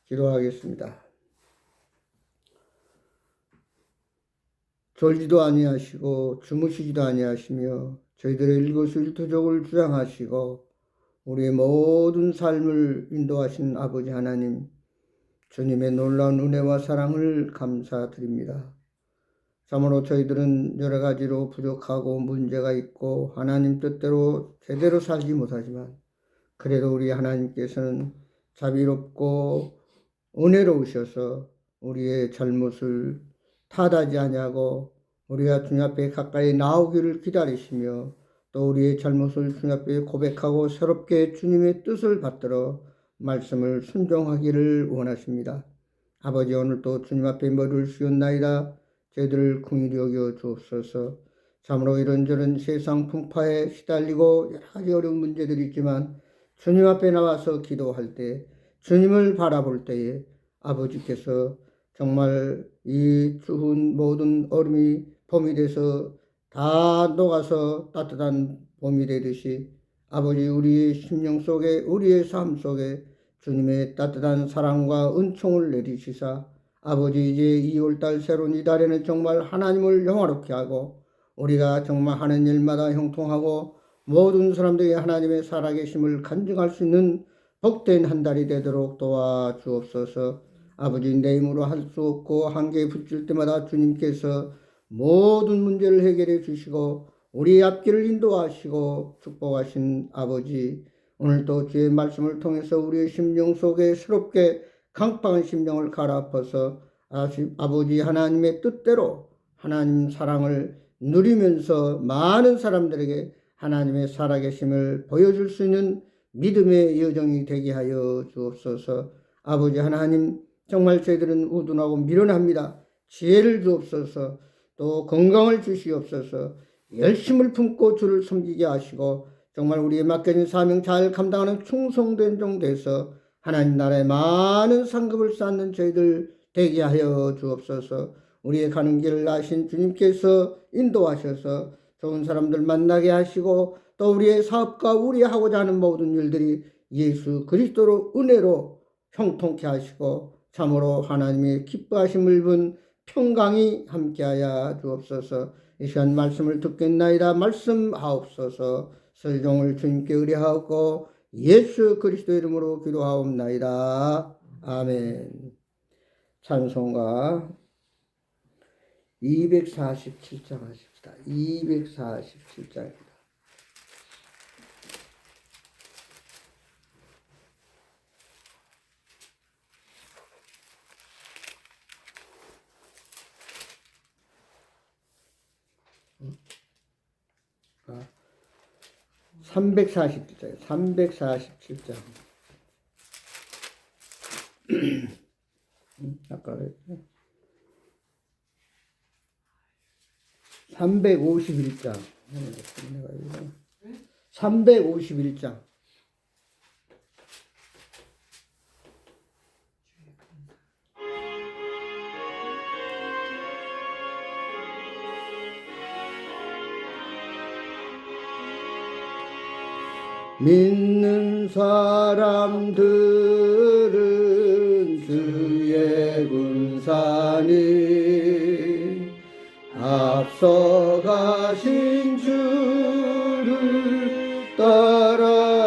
기도하겠습니다. 졸지도 아니하시고 주무시지도 아니하시며 저희들의 일거수일투족을 주장하시고 우리의 모든 삶을 인도하신 아버지 하나님, 주님의 놀라운 은혜와 사랑을 감사드립니다. 참으로 저희들은 여러 가지로 부족하고 문제가 있고 하나님 뜻대로 제대로 살지 못하지만 그래도 우리 하나님께서는 자비롭고 은혜로우셔서 우리의 잘못을 탓하지 아니하고 우리가 주님 앞에 가까이 나오기를 기다리시며 또 우리의 잘못을 주님 앞에 고백하고 새롭게 주님의 뜻을 받들어 말씀을 순종하기를 원하십니다. 아버지, 오늘도 주님 앞에 머리를 숙였나이다. 저희들을 긍휼히 여겨 주옵소서. 참으로 이런저런 세상 풍파에 시달리고 여러 가지 어려운 문제들이 있지만 주님 앞에 나와서 기도할 때, 주님을 바라볼 때에 아버지께서 정말 이 추운 모든 얼음이 봄이 돼서 다 녹아서 따뜻한 봄이 되듯이 아버지, 우리의 심령 속에, 우리의 삶 속에 주님의 따뜻한 사랑과 은총을 내리시사 아버지, 이제 2월달 새로운 이달에는 정말 하나님을 영화롭게 하고 우리가 정말 하는 일마다 형통하고 모든 사람들이 하나님의 살아계심을 간증할 수 있는 복된 한 달이 되도록 도와주옵소서. 아버지, 내 힘으로 할 수 없고 한계에 부딪힐 때마다 주님께서 모든 문제를 해결해 주시고 우리 앞길을 인도하시고 축복하신 아버지, 오늘도 주의 말씀을 통해서 우리의 심령 속에 새롭게 강팍한 심령을 갈아엎어서 아버지 하나님의 뜻대로 하나님 사랑을 누리면서 많은 사람들에게 하나님의 살아계심을 보여줄 수 있는 믿음의 여정이 되게 하여 주옵소서. 아버지 하나님, 정말 저희들은 우둔하고 미련합니다. 지혜를 주옵소서. 또 건강을 주시옵소서. 열심을 품고 주를 섬기게 하시고 정말 우리의 맡겨진 사명 잘 감당하는 충성된 종 돼서 하나님 나라의 많은 상급을 쌓는 저희들 되게 하여 주옵소서. 우리의 가는 길을 아신 주님께서 인도하셔서 좋은 사람들 만나게 하시고 또 우리의 사업과 우리 하고자 하는 모든 일들이 예수 그리스도로 은혜로 형통케 하시고 참으로 하나님의 기뻐하심을 본 평강이 함께하여 주옵소서. 이 시간 말씀을 듣겠나이다. 말씀하옵소서. 설종을 주님께 의뢰하고 예수 그리스도 이름으로 기도하옵나이다. 아멘. 찬송가 247장 하십시다. 247장입니다. 아, 347장, 347장. 아까 351장. 351장. 믿는 사람들은 주의 군사니 앞서가신 주를 따라갑시다.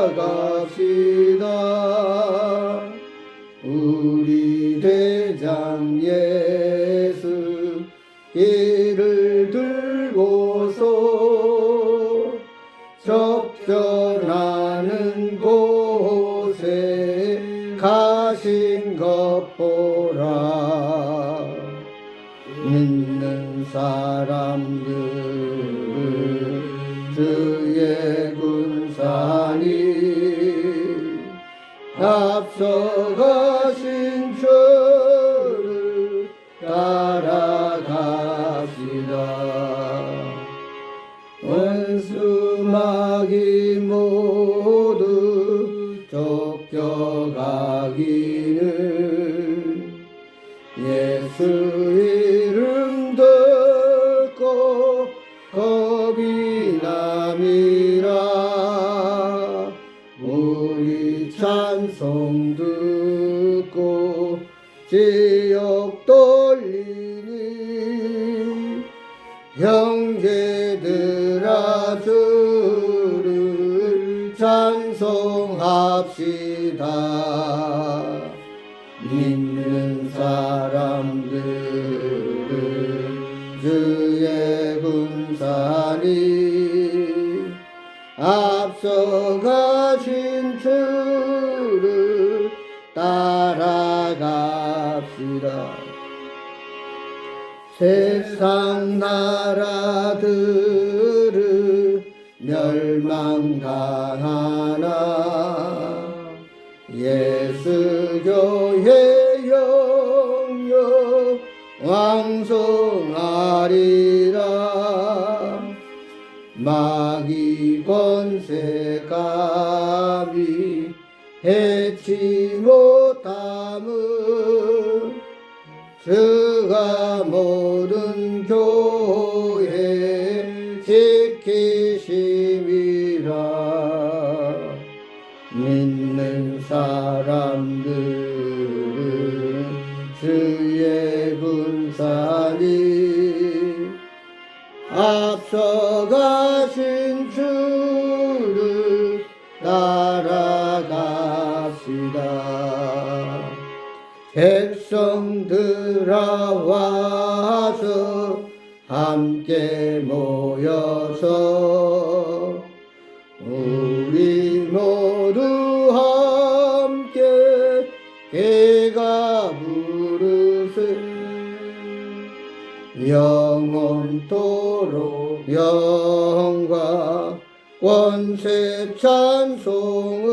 우리 대장 예수 길을 들고서 적절하는 곳에 가신 것 보라. 믿는 사람들은 주의 군사니 앞서가신 주를 따라갑시다. 원수마귀 모두 쫓겨가기를 예수 이름 듣고 겁이 남이라. 우리 찬송 지옥 돌리니 형제들아 주를 찬송합시다. 믿는 사람들은 주의 군사니 앞서가신 주를 따라갑시다. 세상 나라들은 멸망당하나 예수 교회 영영 왕성하리라. 마귀 권세 감히 해치 못함은 주가 모든 교회 지키심이라. 믿는 사람들은 주의 군사니 앞서가신 주를 따라갑시다. 백성들아 와서 함께 모여서 우리 모두 함께 개가 부르세. 영원토록 영과 권세 찬송을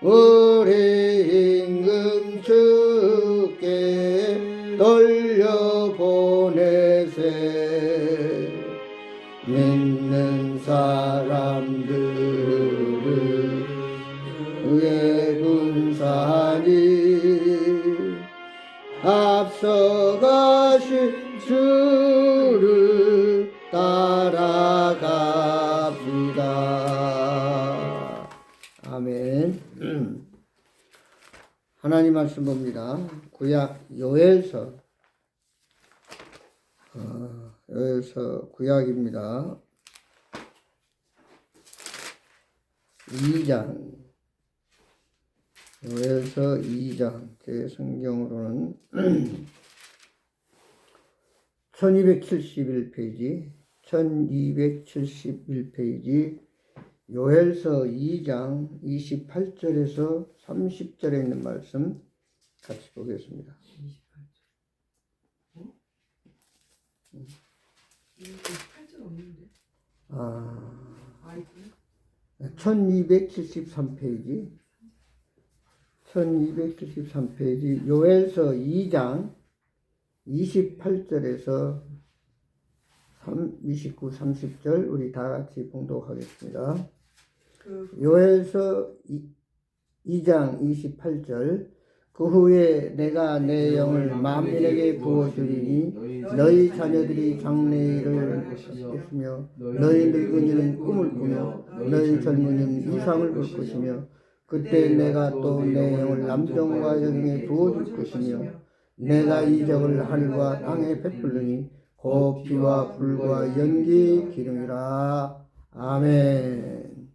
우리 임금 주께 돌려보내세. 믿는 사람들은 그의 군사니 앞서가신 주를 따라갑시다. 아멘. 하나님 말씀 봅니다. 구약 요엘서 구약입니다. 2장 요엘서 2장 제 성경으로는 1271페이지 1271페이지 요엘서 2장 28절에서 30절에 있는 말씀 같이 보겠습니다. 28절 없는데? 1273페이지 1273페이지 요엘서 2장 28절에서 29, 30절 우리 다 같이 봉독하겠습니다. 요엘서 2장 28절 그 후에 내가 내 영을 만민에게 부어주리니 너희 자녀들이 장래일을 보시며 너희 늙은이는 꿈을 꾸며 너희 젊은이는 이상을 볼 것이며 그때 내가 또 내 영을 남정과 여중에 부어줄 것이며 내가 이적을 하늘과 땅에 베풀리니 곧 비와 불과 연기 기름이라. 아멘.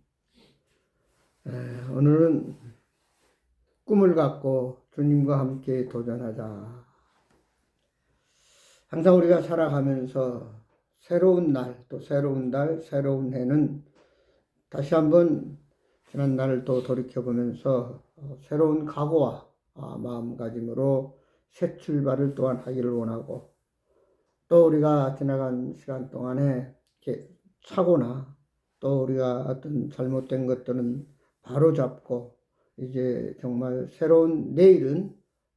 오늘은 꿈을 갖고 주님과 함께 도전하자. 항상 우리가 살아가면서 새로운 날, 또 새로운 달, 새로운 해는 다시 한번 지난 날을 또 돌이켜보면서 새로운 각오와 마음가짐으로 새 출발을 또한 하기를 원하고, 또 우리가 지나간 시간 동안에 사고나 또 우리가 어떤 잘못된 것들은 바로잡고 이제 정말 새로운 내일은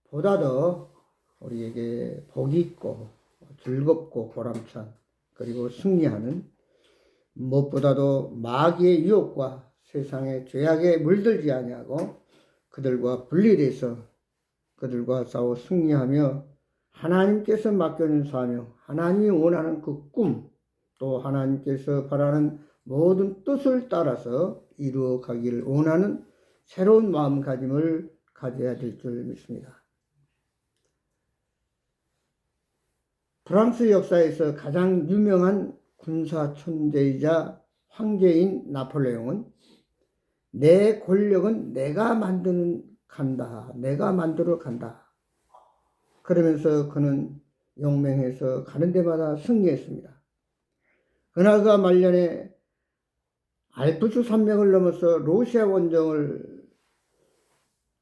보다 더 우리에게 복이 있고 즐겁고 보람찬 그리고 승리하는, 무엇보다도 마귀의 유혹과 세상의 죄악에 물들지 아니하고 그들과 분리돼서 그들과 싸워 승리하며 하나님께서 맡겨준 사명, 하나님이 원하는 그 꿈, 또 하나님께서 바라는 모든 뜻을 따라서 이루어 가기를 원하는 새로운 마음가짐을 가져야 될 줄 믿습니다. 프랑스 역사에서 가장 유명한 군사 천재이자 황제인 나폴레옹은 내 권력은 내가 내가 만들어 간다. 그러면서 그는 용맹해서 가는 데마다 승리했습니다. 그러나 말년에 알프스 산맥을 넘어서 러시아 원정을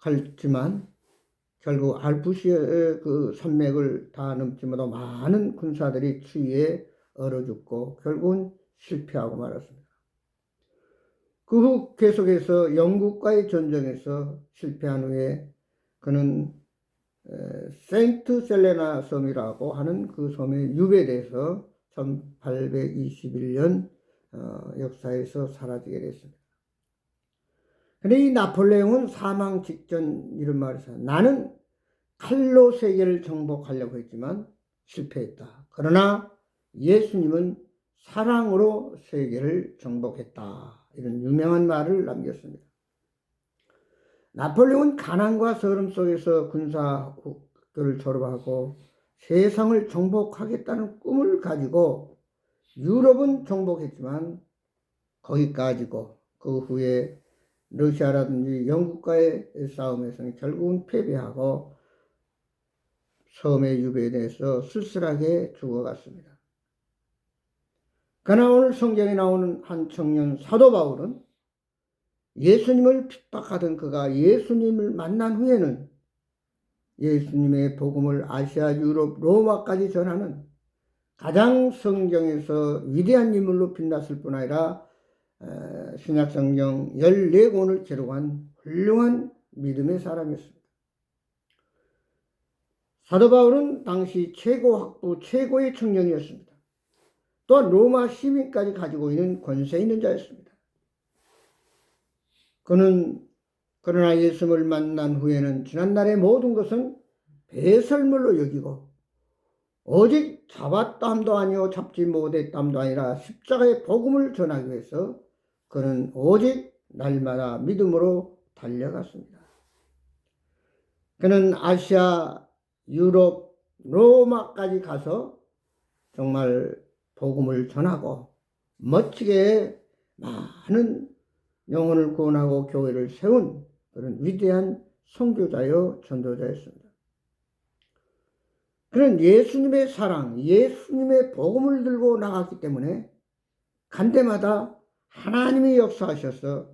갔지만 결국 알프스의 그 산맥을 다 넘지 못하고 많은 군사들이 추위에 얼어 죽고 결국은 실패하고 말았습니다. 그 후 계속해서 영국과의 전쟁에서 실패한 후에 그는 세인트 셀레나 섬이라고 하는 그 섬에 유배돼서 1821년 역사에서 사라지게 됐습니다. 근데 이 나폴레옹은 사망 직전 이런 말을 했어요. 나는 칼로 세계를 정복하려고 했지만 실패했다. 그러나 예수님은 사랑으로 세계를 정복했다. 이런 유명한 말을 남겼습니다. 나폴레옹은 가난과 서름 속에서 군사학교를 졸업하고 세상을 정복하겠다는 꿈을 가지고 유럽은 정복했지만 거기까지고 그 후에 러시아라든지 영국과의 싸움에서는 결국은 패배하고 섬에 유배돼서 쓸쓸하게 죽어갔습니다. 그러나 오늘 성경에 나오는 한 청년 사도 바울은 예수님을 핍박하던 그가 예수님을 만난 후에는 예수님의 복음을 아시아, 유럽, 로마까지 전하는 가장 성경에서 위대한 인물로 빛났을 뿐 아니라 신약성경 14권을 기록한 훌륭한 믿음의 사람이었습니다. 사도 바울은 당시 최고 학부, 최고의 청년이었습니다. 또한 로마 시민까지 가지고 있는 권세 있는 자였습니다. 그는 그러나 예수를 만난 후에는 지난날의 모든 것은 배설물로 여기고 오직 잡았담도 아니요 잡지 못했담도 아니라 십자가의 복음을 전하기 위해서 그는 오직 날마다 믿음으로 달려갔습니다. 그는 아시아, 유럽, 로마까지 가서 정말 복음을 전하고 멋지게 많은 영혼을 구원하고 교회를 세운 그런 위대한 선교자요 전도자였습니다. 그는 예수님의 사랑, 예수님의 복음을 들고 나갔기 때문에 간 데마다 하나님이 역사하셔서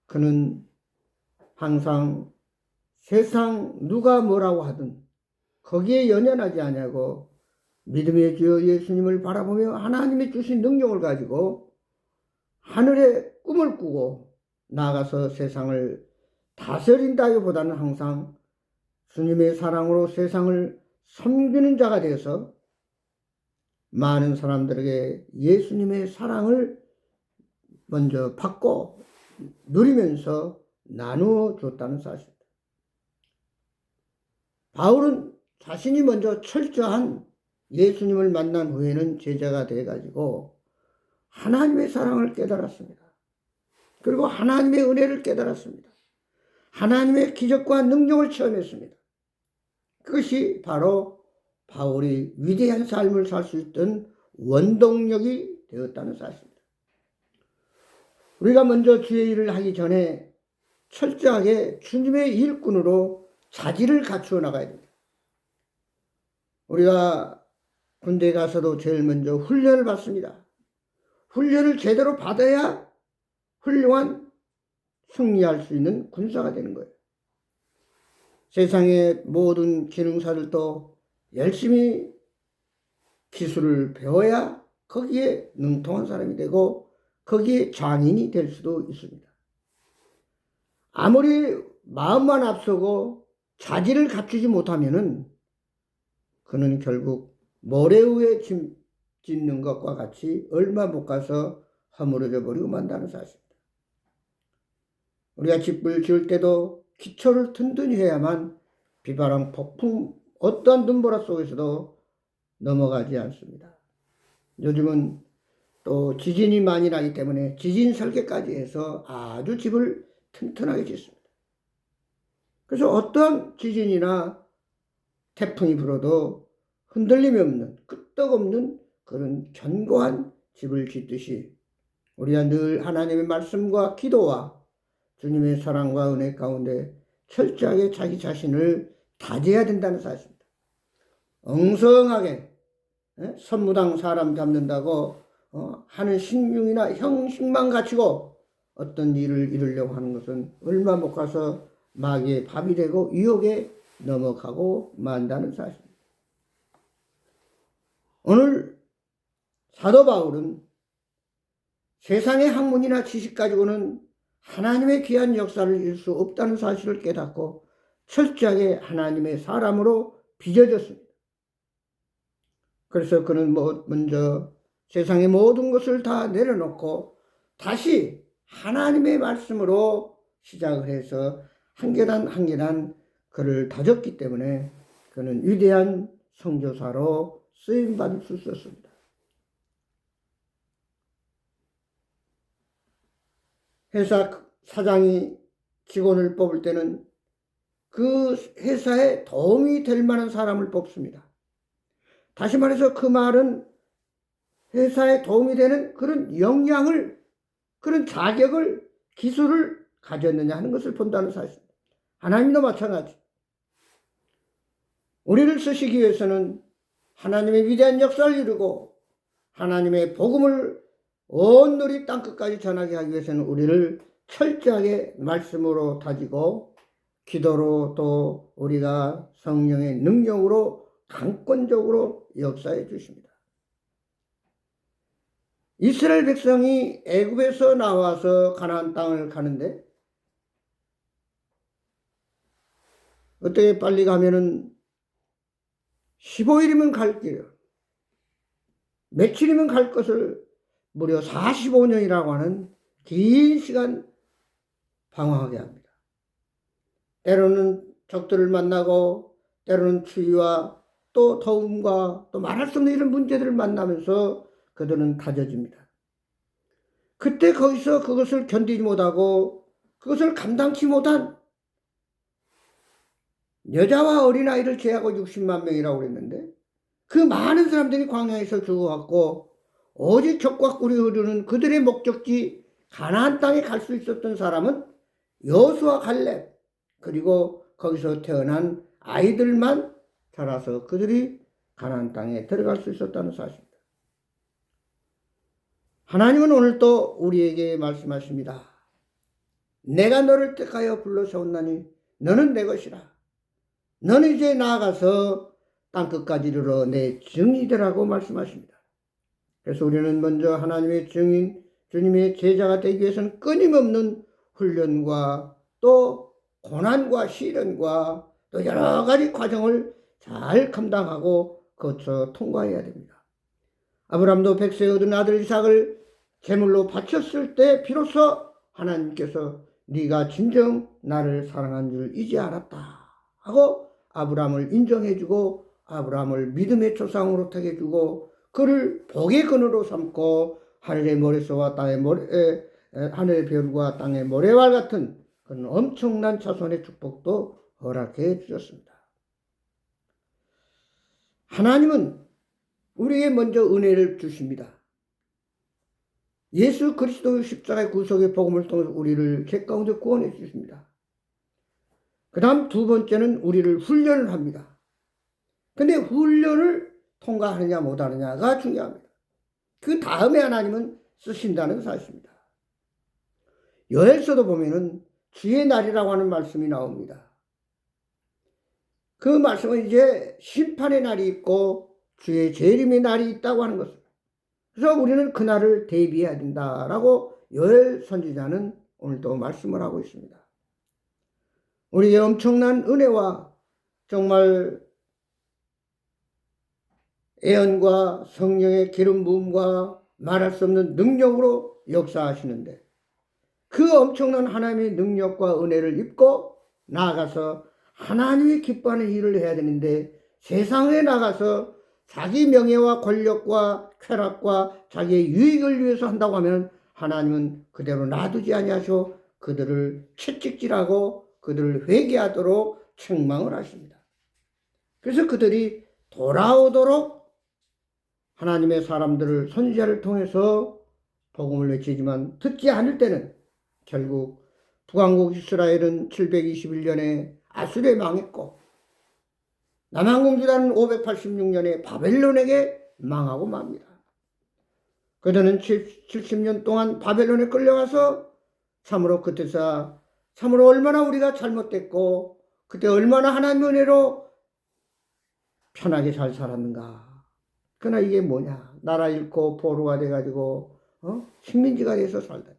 그는 항상 세상 누가 뭐라고 하든 거기에 연연하지 아니하고 믿음의 주여 예수님을 바라보며 하나님이 주신 능력을 가지고 하늘의 꿈을 꾸고 나아가서 세상을 다스린다기보다는 항상 주님의 사랑으로 세상을 섬기는 자가 되어서 많은 사람들에게 예수님의 사랑을 먼저 받고 누리면서 나누어 줬다는 사실입니다. 바울은 자신이 먼저 철저한 예수님을 만난 후에는 제자가 되어가지고 하나님의 사랑을 깨달았습니다. 그리고 하나님의 은혜를 깨달았습니다. 하나님의 기적과 능력을 체험했습니다. 그것이 바로 바울이 위대한 삶을 살 수 있던 원동력이 되었다는 사실입니다. 우리가 먼저 주의 일을 하기 전에 철저하게 주님의 일꾼으로 자질을 갖추어 나가야 됩니다. 우리가 군대에 가서도 제일 먼저 훈련을 받습니다. 훈련을 제대로 받아야 훌륭한 승리할 수 있는 군사가 되는 거예요. 세상의 모든 기능사들도 열심히 기술을 배워야 거기에 능통한 사람이 되고 거기에 장인이 될 수도 있습니다. 아무리 마음만 앞서고 자질을 갖추지 못하면은 그는 결국 모래 위에 짐 짓는 것과 같이 얼마 못 가서 허물어져 버리고 만다는 사실입니다. 우리가 집을 지을 때도 기초를 튼튼히 해야만 비바람, 폭풍, 어떠한 눈보라 속에서도 넘어가지 않습니다. 요즘은 또 지진이 많이 나기 때문에 지진 설계까지 해서 아주 집을 튼튼하게 짓습니다. 그래서 어떠한 지진이나 태풍이 불어도 흔들림이 없는, 끄떡없는 그런 견고한 집을 짓듯이 우리가 늘 하나님의 말씀과 기도와 주님의 사랑과 은혜 가운데 철저하게 자기 자신을 다져야 된다는 사실입니다. 엉성하게 선무당 사람 잡는다고 하는 신용이나 형식만 갖추고 어떤 일을 이루려고 하는 것은 얼마 못 가서 마귀의 밥이 되고 유혹에 넘어가고 만다는 사실입니다. 오늘 사도 바울은 세상의 학문이나 지식 가지고는 하나님의 귀한 역사를 이룰 수 없다는 사실을 깨닫고 철저하게 하나님의 사람으로 빚어졌습니다. 그래서 그는 먼저 세상의 모든 것을 다 내려놓고 다시 하나님의 말씀으로 시작을 해서 한 계단 한 계단 그를 다졌기 때문에 그는 위대한 선교사로 쓰임받을 수 있었습니다. 회사 사장이 직원을 뽑을 때는 그 회사에 도움이 될 만한 사람을 뽑습니다. 다시 말해서 그 말은 회사에 도움이 되는 그런 역량을, 그런 자격을, 기술을 가졌느냐 하는 것을 본다는 사실입니다. 하나님도 마찬가지. 우리를 쓰시기 위해서는 하나님의 위대한 역사를 이루고 하나님의 복음을 온 누리 땅끝까지 전하게 하기 위해서는 우리를 철저하게 말씀으로 다지고 기도로 또 우리가 성령의 능력으로 강권적으로 역사해 주십니다. 이스라엘 백성이 애굽에서 나와서 가나안 땅을 가는데 어떻게 빨리 가면은 15일이면 갈 길이요. 며칠이면 갈 것을 무려 45년이라고 하는 긴 시간 방황하게 합니다. 때로는 적들을 만나고 때로는 추위와 또 더움과 또 말할 수 없는 이런 문제들을 만나면서 그들은 다져집니다. 그때 거기서 그것을 견디지 못하고 그것을 감당치 못한 여자와 어린아이를 제하고 60만 명이라고 그랬는데 그 많은 사람들이 광야에서 죽어갔고 오직 적과 꿀이 흐르는 그들의 목적지 가나안 땅에 갈 수 있었던 사람은 여호수아 갈렙 그리고 거기서 태어난 아이들만 자라서 그들이 가나안 땅에 들어갈 수 있었다는 사실입니다. 하나님은 오늘 또 우리에게 말씀하십니다. 내가 너를 택하여 불러 세웠나니 너는 내 것이라. 너는 이제 나아가서 땅끝까지 이르러 내 증인이 되라고 말씀하십니다. 그래서 우리는 먼저 하나님의 증인, 주님의 제자가 되기 위해서는 끊임없는 훈련과 또 고난과 시련과 또 여러 가지 과정을 잘 감당하고 거쳐 통과해야 됩니다. 아브라함도 백세 얻은 아들 이삭을 제물로 바쳤을 때 비로소 하나님께서 네가 진정 나를 사랑한 줄 이제 알았다 하고 아브라함을 인정해주고 아브라함을 믿음의 조상으로 택해주고 그를 복의 근원으로 삼고 하늘의 모래소와 땅의 하늘의 별과 땅의 모래와 같은 그런 엄청난 자손의 축복도 허락해 주셨습니다. 하나님은 우리에게 먼저 은혜를 주십니다. 예수 그리스도의 십자가의 구속의 복음을 통해서 우리를 죄 가운데 구원해 주십니다. 그 다음 두 번째는 우리를 훈련을 합니다. 근데 훈련을 통과하느냐 못하느냐가 중요합니다. 그 다음에 하나님은 쓰신다는 사실입니다. 요엘서도 보면은 주의 날이라고 하는 말씀이 나옵니다. 그 말씀은 이제 심판의 날이 있고 주의 재림의 날이 있다고 하는 것입니다. 그래서 우리는 그 날을 대비해야 된다라고 요엘 선지자는 오늘도 말씀을 하고 있습니다. 우리의 엄청난 은혜와 정말 애언과 성령의 기름 부음과 말할 수 없는 능력으로 역사하시는데 그 엄청난 하나님의 능력과 은혜를 입고 나아가서 하나님이 기뻐하는 일을 해야 되는데 세상에 나가서 자기 명예와 권력과 쾌락과 자기의 유익을 위해서 한다고 하면 하나님은 그대로 놔두지 아니하시고 그들을 채찍질하고 그들을 회개하도록 책망을 하십니다. 그래서 그들이 돌아오도록 하나님의 사람들을 선지자를 통해서 복음을 외치지만 듣지 않을 때는 결국 북왕국 이스라엘은 721년에 아수르에 망했고 남한공주라는 586년에 바벨론에게 망하고 맙니다. 그들은 70년 동안 바벨론에 끌려가서 참으로 그때서 참으로 얼마나 우리가 잘못됐고 그때 얼마나 하나님의 은혜로 편하게 잘 살았는가. 그러나 이게 뭐냐. 나라 잃고 포로가 돼가지고 식민지가 돼서 살다.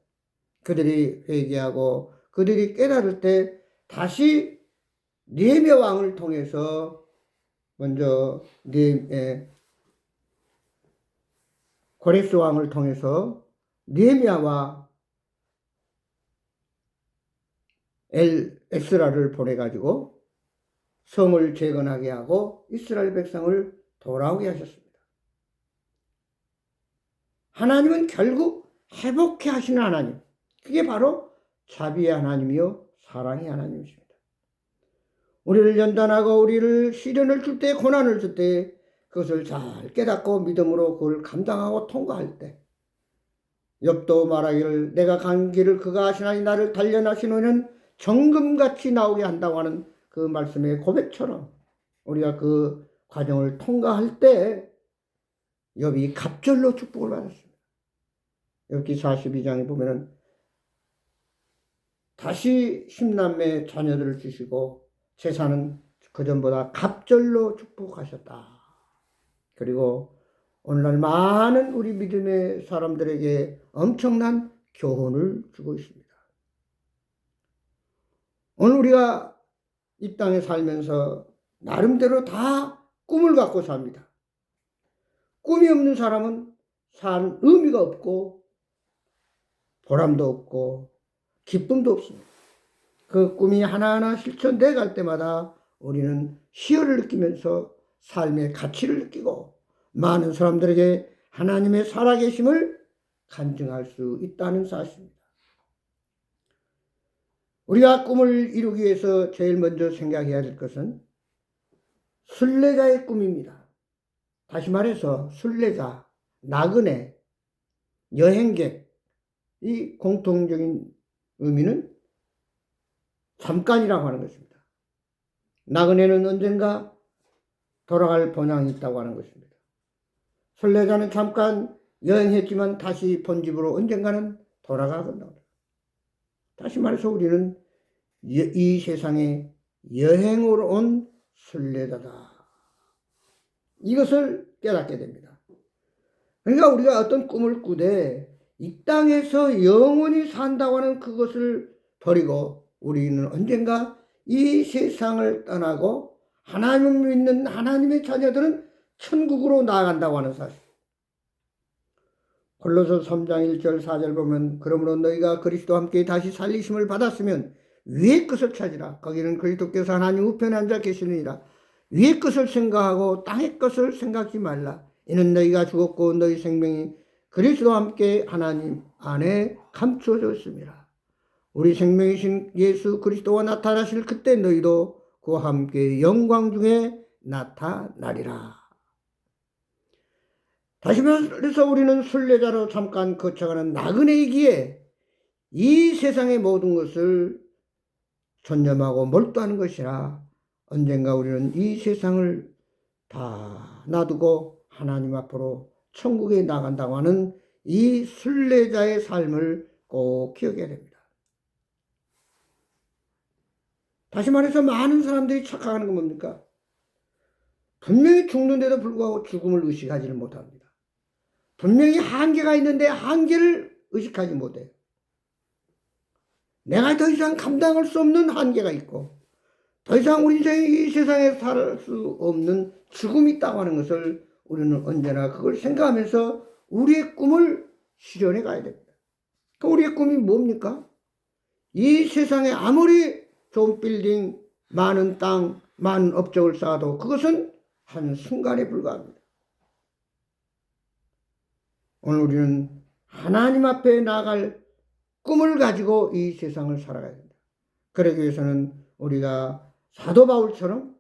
그들이 회개하고 그들이 깨달을 때 다시 느헤미야 왕을 통해서 먼저 고레스 왕을 통해서 느헤미야와 에스라를 보내가지고 성을 재건하게 하고 이스라엘 백성을 돌아오게 하셨습니다. 하나님은 결국 회복해 하시는 하나님. 그게 바로 자비의 하나님이요 사랑의 하나님이십니다. 우리를 연단하고 우리를 시련을 줄 때, 고난을 줄 때 그것을 잘 깨닫고 믿음으로 그걸 감당하고 통과할 때 욥도 말하기를 내가 간 길을 그가 아시나니 나를 단련하시노는 정금같이 나오게 한다고 하는 그 말씀의 고백처럼 우리가 그 과정을 통과할 때 욥이 갑절로 축복을 받았습니다. 욥기 42장에 보면은 다시 10남매 자녀들을 주시고 재산은 그전보다 갑절로 축복하셨다. 그리고 오늘날 많은 우리 믿음의 사람들에게 엄청난 교훈을 주고 있습니다. 오늘 우리가 이 땅에 살면서 나름대로 다 꿈을 갖고 삽니다. 꿈이 없는 사람은 살 의미가 없고 보람도 없고 기쁨도 없습니다. 그 꿈이 하나하나 실천돼 갈 때마다 우리는 희열을 느끼면서 삶의 가치를 느끼고 많은 사람들에게 하나님의 살아계심을 간증할 수 있다는 사실입니다. 우리가 꿈을 이루기 위해서 제일 먼저 생각해야 될 것은 순례자의 꿈입니다. 다시 말해서 순례자, 나그네, 여행객, 이 공통적인 의미는 잠깐이라고 하는 것입니다. 나그네는 언젠가 돌아갈 본향이 있다고 하는 것입니다. 순례자는 잠깐 여행했지만 다시 본집으로 언젠가는 돌아가건다. 다시 말해서 우리는 이 세상에 여행으로 온 순례자다. 이것을 깨닫게 됩니다. 그러니까 우리가 어떤 꿈을 꾸되 이 땅에서 영원히 산다고 하는 그것을 버리고 우리는 언젠가 이 세상을 떠나고 하나님을 믿는 하나님의 자녀들은 천국으로 나아간다고 하는 사실. 골로새 3장 1절 4절 보면 그러므로 너희가 그리스도와 함께 다시 살리심을 받았으면 위의 것을 찾으라. 거기는 그리스도께서 하나님 우편에 앉아 계시느니라. 위의 것을 생각하고 땅의 것을 생각지 말라. 이는 너희가 죽었고 너희 생명이 그리스도와 함께 하나님 안에 감추어졌습니다. 우리 생명이신 예수 그리스도와 나타나실 그때 너희도 그와 함께 영광 중에 나타나리라. 다시 말해서 우리는 순례자로 잠깐 거쳐가는 나그네이기에 이 세상의 모든 것을 전념하고 몰두하는 것이라 언젠가 우리는 이 세상을 다 놔두고 하나님 앞으로 천국에 나간다고 하는 이 순례자의 삶을 꼭 기억해야 됩니다. 다시 말해서 많은 사람들이 착각하는 건 뭡니까? 분명히 죽는데도 불구하고 죽음을 의식하지를 못합니다. 분명히 한계가 있는데 한계를 의식하지 못해요. 내가 더 이상 감당할 수 없는 한계가 있고 더 이상 우리 인생이 이 세상에 살 수 없는 죽음이 있다고 하는 것을 우리는 언제나 그걸 생각하면서 우리의 꿈을 실현해 가야 됩니다. 그 우리의 꿈이 뭡니까? 이 세상에 아무리 좋은 빌딩, 많은 땅, 많은 업적을 쌓아도 그것은 한 순간에 불과합니다. 오늘 우리는 하나님 앞에 나아갈 꿈을 가지고 이 세상을 살아가야 됩니다. 그러기 위해서는 우리가 사도 바울처럼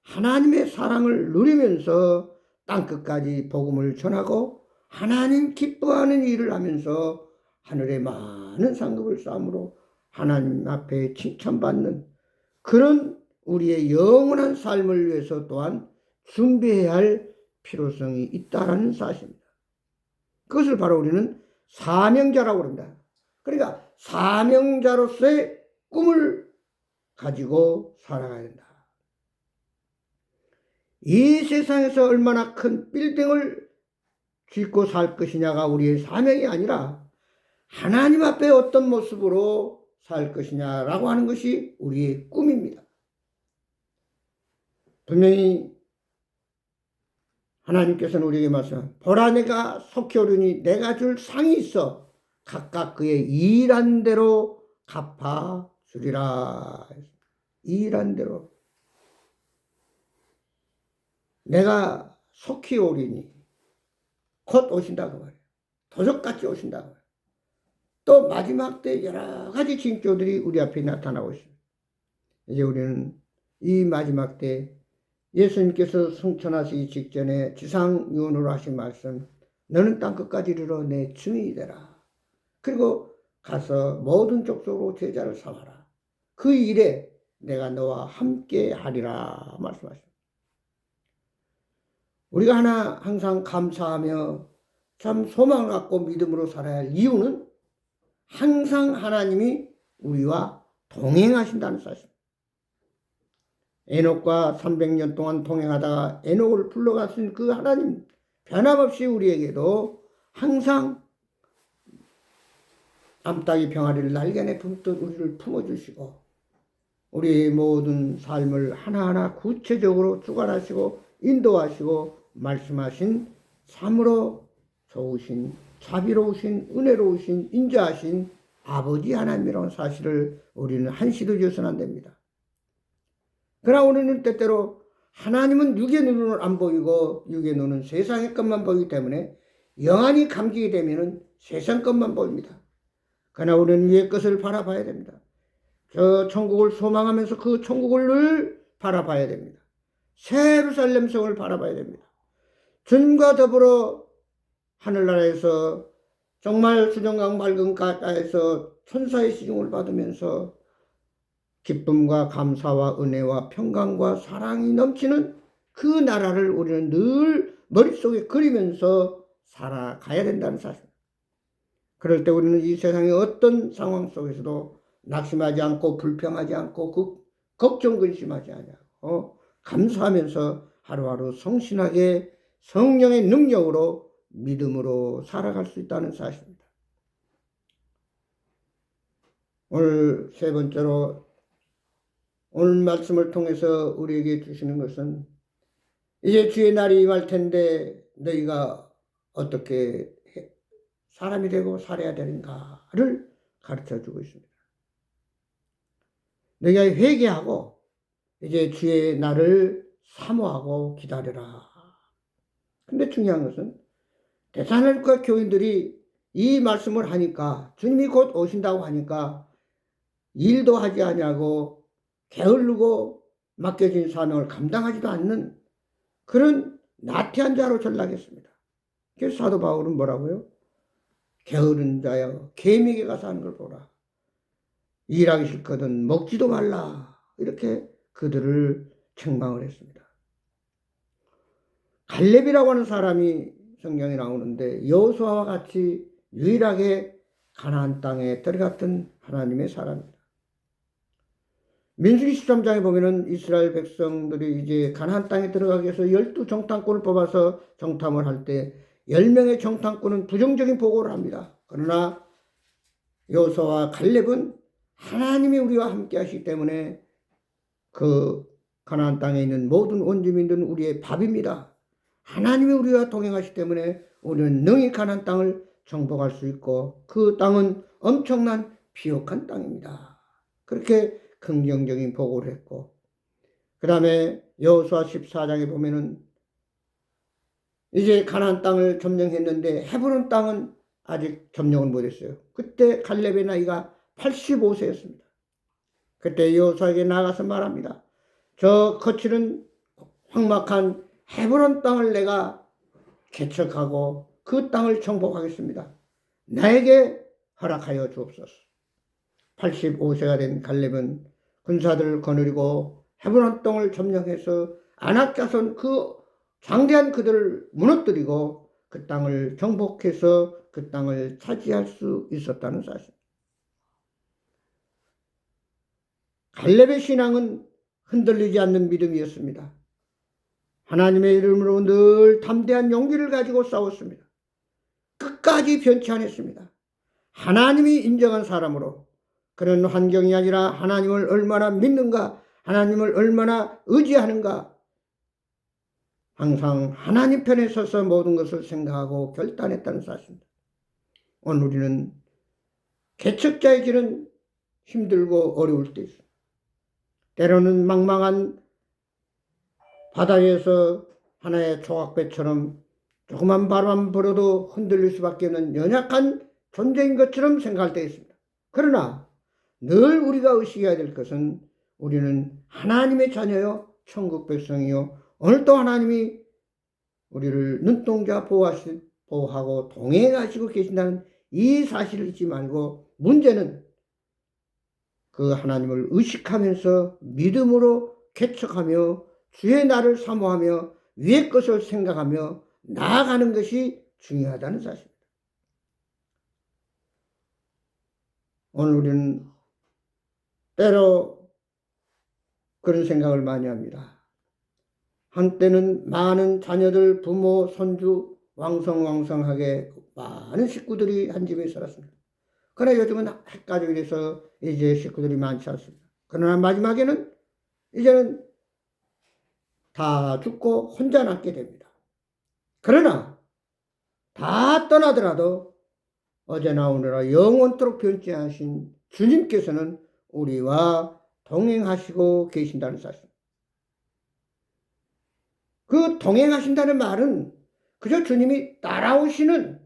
하나님의 사랑을 누리면서 땅끝까지 복음을 전하고 하나님 기뻐하는 일을 하면서 하늘에 많은 상급을 쌓음으로 하나님 앞에 칭찬받는 그런 우리의 영원한 삶을 위해서 또한 준비해야 할 필요성이 있다라는 사실입니다. 그것을 바로 우리는 사명자라고 합니다. 그러니까 사명자로서의 꿈을 가지고 살아가야 된다. 이 세상에서 얼마나 큰 빌딩을 짓고 살 것이냐가 우리의 사명이 아니라 하나님 앞에 어떤 모습으로 살 것이냐라고 하는 것이 우리의 꿈입니다. 분명히 하나님께서는 우리에게 말씀, 보라 내가 속히 오르니 내가 줄 상이 있어 각각 그의 일한 대로 갚아 주리라. 일한 대로. 내가 속히 오리니 곧 오신다고 말해요. 도적같이 오신다고 말해요. 또 마지막 때 여러 가지 징조들이 우리 앞에 나타나고 있습니다. 이제 우리는 이 마지막 때 예수님께서 승천하시기 직전에 지상유언으로 하신 말씀, 너는 땅끝까지 이르러 내 증인이 되라. 그리고 가서 모든 족속으로 제자를 삼아라. 그 일에 내가 너와 함께 하리라 말씀하십니다. 우리가 항상 감사하며 참 소망을 갖고 믿음으로 살아야 할 이유는 항상 하나님이 우리와 동행하신다는 사실입니다. 에녹과 300년 동안 동행하다가 에녹을 불러가신 그 하나님, 변함없이 우리에게도 항상 암탉이 병아리를 날개 안에 품듯 우리를 품어주시고 우리의 모든 삶을 하나하나 구체적으로 주관하시고 인도하시고 말씀하신 참으로 좋으신 자비로우신 은혜로우신 인자하신 아버지 하나님이라는 사실을 우리는 한시도 잊어서는 안 됩니다. 그러나 우리는 때때로 하나님은 육의 눈으로는 안 보이고 육의 눈은 세상의 것만 보이기 때문에 영안이 감기게 되면 세상 것만 보입니다. 그러나 우리는 위의 것을 바라봐야 됩니다. 저 천국을 소망하면서 그 천국을 늘 바라봐야 됩니다. 새 예루살렘 성을 바라봐야 됩니다. 주님과 더불어 하늘나라에서 정말 수정강 맑은 가까이에서 천사의 시중을 받으면서 기쁨과 감사와 은혜와 평강과 사랑이 넘치는 그 나라를 우리는 늘 머릿속에 그리면서 살아가야 된다는 사실. 그럴 때 우리는 이 세상의 어떤 상황 속에서도 낙심하지 않고 불평하지 않고 걱정 근심하지 않고 감사하면서 하루하루 성실하게 성령의 능력으로 믿음으로 살아갈 수 있다는 사실입니다. 오늘 세 번째로 오늘 말씀을 통해서 우리에게 주시는 것은 이제 주의 날이 임할 텐데 너희가 어떻게 사람이 되고 살아야 되는가를 가르쳐주고 있습니다. 너희가 회개하고 이제 주의 날을 사모하고 기다려라. 근데 중요한 것은 대사님과 교인들이 이 말씀을 하니까 주님이 곧 오신다고 하니까 일도 하지 아니하고 게으르고 맡겨진 사명을 감당하지도 않는 그런 나태한 자로 전락했습니다. 그래서 사도 바울은 뭐라고요? 게으른 자여 개미에게 가서 하는 걸 보라. 일하기 싫거든 먹지도 말라. 이렇게 그들을 책망을 했습니다. 갈렙이라고 하는 사람이 성경에 나오는데 여호수아와 같이 유일하게 가나안 땅에 들어갔던 하나님의 사람입니다. 민수기 13장에 보면은 이스라엘 백성들이 이제 가나안 땅에 들어가기 위해서 12정탐꾼을 뽑아서 정탐을 할 때 10명의 정탐꾼은 부정적인 보고를 합니다. 그러나 여호수아와 갈렙은 하나님이 우리와 함께 하시기 때문에 그 가나안 땅에 있는 모든 원주민들은 우리의 밥입니다. 하나님이 우리와 동행하시기 때문에 우리는 능히 가나안 땅을 정복할 수 있고 그 땅은 엄청난 비옥한 땅입니다. 그렇게 긍정적인 보고를 했고 그 다음에 여호수아 14장에 보면은 이제 가나안 땅을 점령했는데 헤브론 땅은 아직 점령을 못했어요. 그때 갈렙의 나이가 85세였습니다. 그때 여호수아에게 나가서 말합니다. 저 거칠은 황막한 헤브론 땅을 내가 개척하고 그 땅을 정복하겠습니다. 나에게 허락하여 주옵소서. 85세가 된 갈렙은 군사들을 거느리고 헤브론 땅을 점령해서 아낙 자손 그 장대한 그들을 무너뜨리고 그 땅을 정복해서 그 땅을 차지할 수 있었다는 사실. 갈렙의 신앙은 흔들리지 않는 믿음이었습니다. 하나님의 이름으로 늘 담대한 용기를 가지고 싸웠습니다. 끝까지 변치 않았습니다. 하나님이 인정한 사람으로 그런 환경이 아니라 하나님을 얼마나 믿는가, 하나님을 얼마나 의지하는가, 항상 하나님 편에 서서 모든 것을 생각하고 결단했다는 사실입니다. 오늘 우리는 개척자의 길은 힘들고 어려울 때 있습니다. 때로는 망망한 바다 위에서 하나의 조각배처럼 조그만 바람 불어도 흔들릴 수밖에 없는 연약한 존재인 것처럼 생각할 때 있습니다. 그러나 늘 우리가 의식해야 될 것은 우리는 하나님의 자녀요, 천국 백성이요, 오늘도 하나님이 우리를 눈동자 보호하고 동행하시고 계신다는 이 사실을 잊지 말고, 문제는 그 하나님을 의식하면서 믿음으로 개척하며 주의 날을 사모하며 위의 것을 생각하며 나아가는 것이 중요하다는 사실입니다. 오늘 우리는 때로 그런 생각을 많이 합니다. 한때는 많은 자녀들, 부모, 손주 왕성하게 많은 식구들이 한 집에 살았습니다. 그러나 요즘은 핵가족이 돼서 이제 식구들이 많지 않습니다. 그러나 마지막에는 이제는 다 죽고 혼자 남게 됩니다. 그러나 다 떠나더라도 어제나 오늘나 영원토록 변치 않으신 주님께서는 우리와 동행하시고 계신다는 사실. 그 동행하신다는 말은 그저 주님이 따라오시는,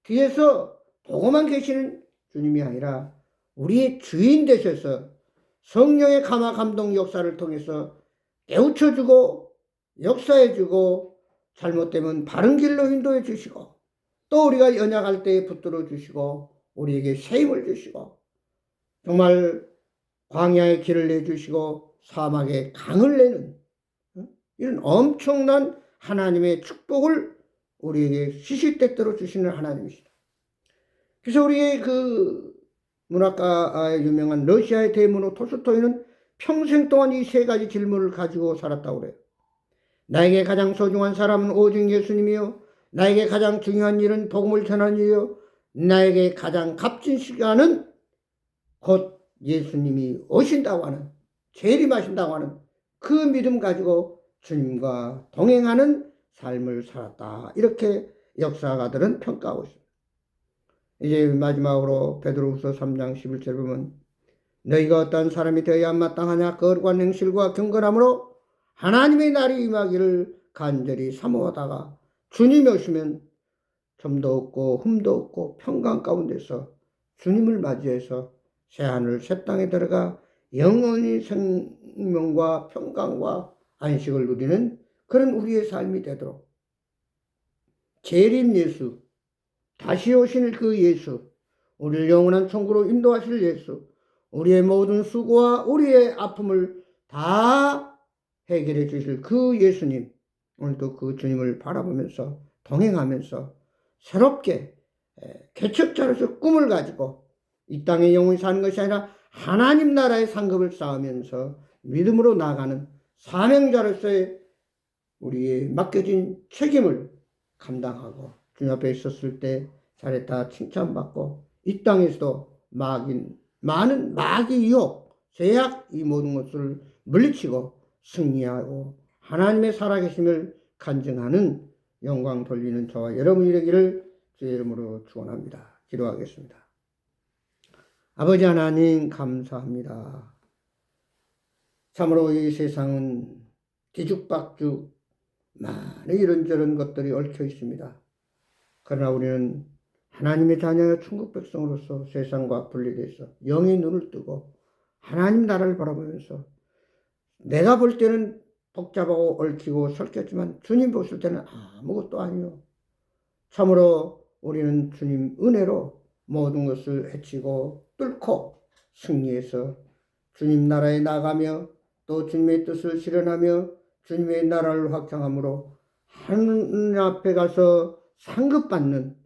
뒤에서 보고만 계시는 주님이 아니라 우리의 주인 되셔서 성령의 감화 감동 역사를 통해서 깨우쳐주고 역사해주고 잘못되면 바른 길로 인도해 주시고, 또 우리가 연약할 때에 붙들어 주시고 우리에게 새 힘을 주시고, 정말 광야의 길을 내주시고 사막에 강을 내는 이런 엄청난 하나님의 축복을 우리에게 시시때때로 주시는 하나님이시다. 그래서 우리의 그 문학가의 유명한 러시아의 대문호 톨스토이는 평생 동안 이 세 가지 질문을 가지고 살았다고 그래요. 나에게 가장 소중한 사람은 오직 예수님이요, 나에게 가장 중요한 일은 복음을 전하는 일이요, 나에게 가장 값진 시간은 곧 예수님이 오신다고 하는, 재림하신다고 하는 그 믿음 가지고 주님과 동행하는 삶을 살았다. 이렇게 역사가들은 평가하고 있습니다. 이제 마지막으로 베드로후서 3장 11절 보면, 너희가 어떠한 사람이 되어야 마땅하냐, 거룩한 행실과 경건함으로 하나님의 날이 임하기를 간절히 사모하다가 주님이 오시면 점도 없고 흠도 없고 평강 가운데서 주님을 맞이해서 새하늘 새 땅에 들어가 영원히 생명과 평강과 안식을 누리는 그런 우리의 삶이 되도록, 재림 예수, 다시 오실 그 예수, 우리를 영원한 천국으로 인도하실 예수, 우리의 모든 수고와 우리의 아픔을 다 해결해 주실 그 예수님, 오늘도 그 주님을 바라보면서 동행하면서 새롭게 개척자로서 꿈을 가지고 이 땅에 영원히 사는 것이 아니라 하나님 나라의 상급을 쌓으면서 믿음으로 나아가는 사명자로서의 우리의 맡겨진 책임을 감당하고 주님 앞에 있었을 때 잘했다 칭찬받고, 이 땅에서도 많은 마귀 유혹, 제약, 이 모든 것을 물리치고 승리하고 하나님의 살아계심을 간증하는 영광 돌리는 저와 여러분이 되기를 주의 이름으로 축원합니다. 기도하겠습니다. 아버지 하나님, 감사합니다. 참으로 이 세상은 뒤죽박죽 많은 이런저런 것들이 얽혀 있습니다. 그러나 우리는 하나님의 자녀 천국 백성으로서 세상과 분리돼서 영의 눈을 뜨고 하나님 나라를 바라보면서 내가 볼 때는 복잡하고 얽히고 설켰지만 주님 보실 때는 아무것도 아니요. 참으로 우리는 주님 은혜로 모든 것을 헤치고 뚫고 승리해서 주님 나라에 나가며 또 주님의 뜻을 실현하며 주님의 나라를 확장함으로 하나님 앞에 가서 상급받는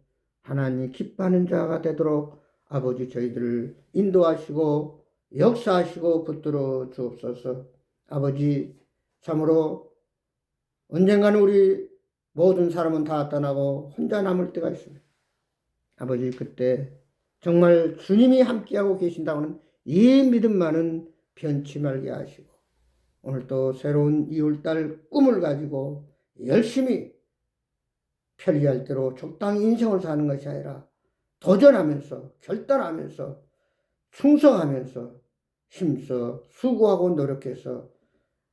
하나님 기뻐하는 자가 되도록 아버지 저희들을 인도하시고 역사하시고 붙들어 주옵소서. 아버지 참으로 언젠가는 우리 모든 사람은 다 떠나고 혼자 남을 때가 있습니다. 아버지 그때 정말 주님이 함께하고 계신다고는 이 믿음만은 변치 말게 하시고 오늘 또 새로운 2월달 꿈을 가지고 열심히 편리할 대로 적당히 인생을 사는 것이 아니라 도전하면서 결단하면서 충성하면서 힘써 수고하고 노력해서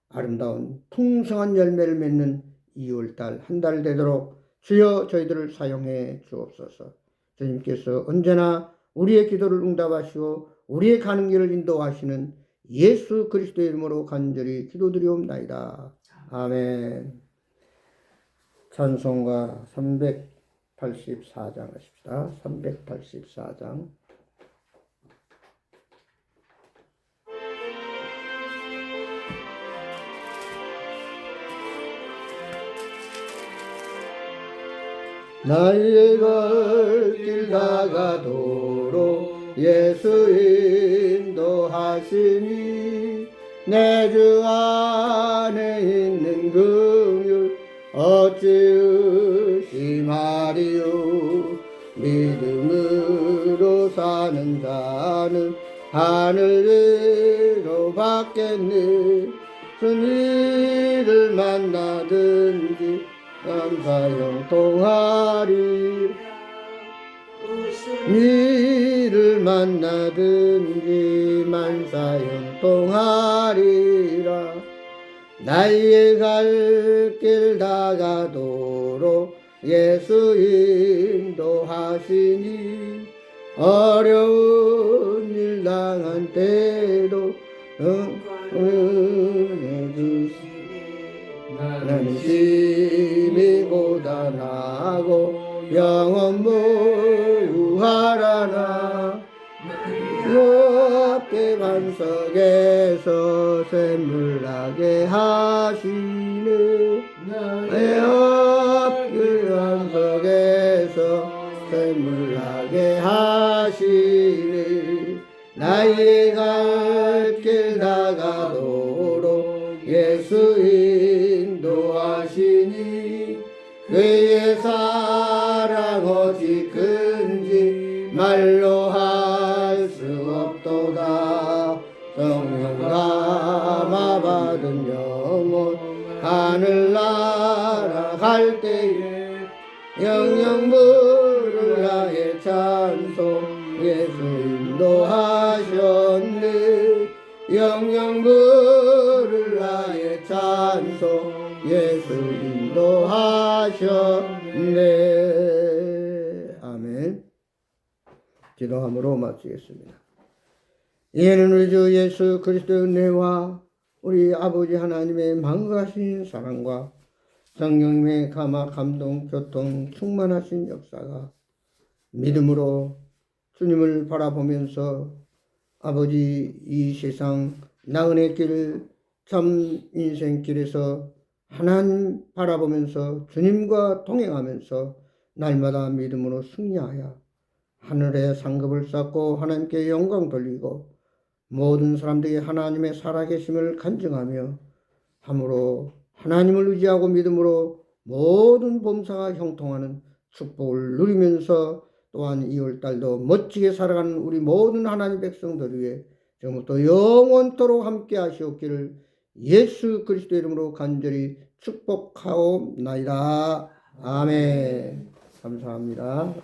아름다운 풍성한 열매를 맺는 2월달 한 달 되도록 주여 저희들을 사용해 주옵소서. 주님께서 언제나 우리의 기도를 응답하시고 우리의 가는 길을 인도하시는 예수 그리스도의 이름으로 간절히 기도드리옵나이다. 아멘. 찬송가 384장 하십시다. 384장. 나의 갈 길 다가도록 예수 인도하시니 내 주 안에 있는 긍휼 어찌 의심하리요. 믿음으로 사는 자는 하늘 위로 받겠네. 주님을 만나든지 감사형통하리. 니를 만나든지 만사형통하리라. 나의 갈 길 다가도록 예수 인도하시니 어려운 일 당한 때도 은혜 주시니 나는 심히 고단하고 영원 무유하라나 옆에 반석에서 샘물나게 하시네. 내 옆에 반석에서 샘물나게 하시네. 나의 갈 길 다가도록 예수 인도하시니 그의 사랑 어찌 큰지 말로 할 수 없도다. 성령 감화받은 영혼 하늘나라 갈 때에 영영 부를 나의 찬송 예수 인도하셨네. 영영 부를 나의 찬송 예수 인도하셨네. 아멘. 기도함으로 마치겠습니다. 이에는 우리 주 예수 그리스도의 은혜와 우리 아버지 하나님의 망가신 사랑과 성령님의 감화 감동 교통 충만하신 역사가 믿음으로 주님을 바라보면서 아버지 이 세상 나은의 길 참 인생길에서 하나님 바라보면서 주님과 동행하면서 날마다 믿음으로 승리하여 하늘의 상급을 쌓고 하나님께 영광 돌리고 모든 사람들에게 하나님의 살아계심을 간증하며 함으로 하나님을 의지하고 믿음으로 모든 범사가 형통하는 축복을 누리면서 또한 2월달도 멋지게 살아가는 우리 모든 하나님 백성들 위해 지금부터 영원토록 함께 하시옵기를 예수 그리스도 이름으로 간절히 축복하옵나이다. 아멘. 감사합니다.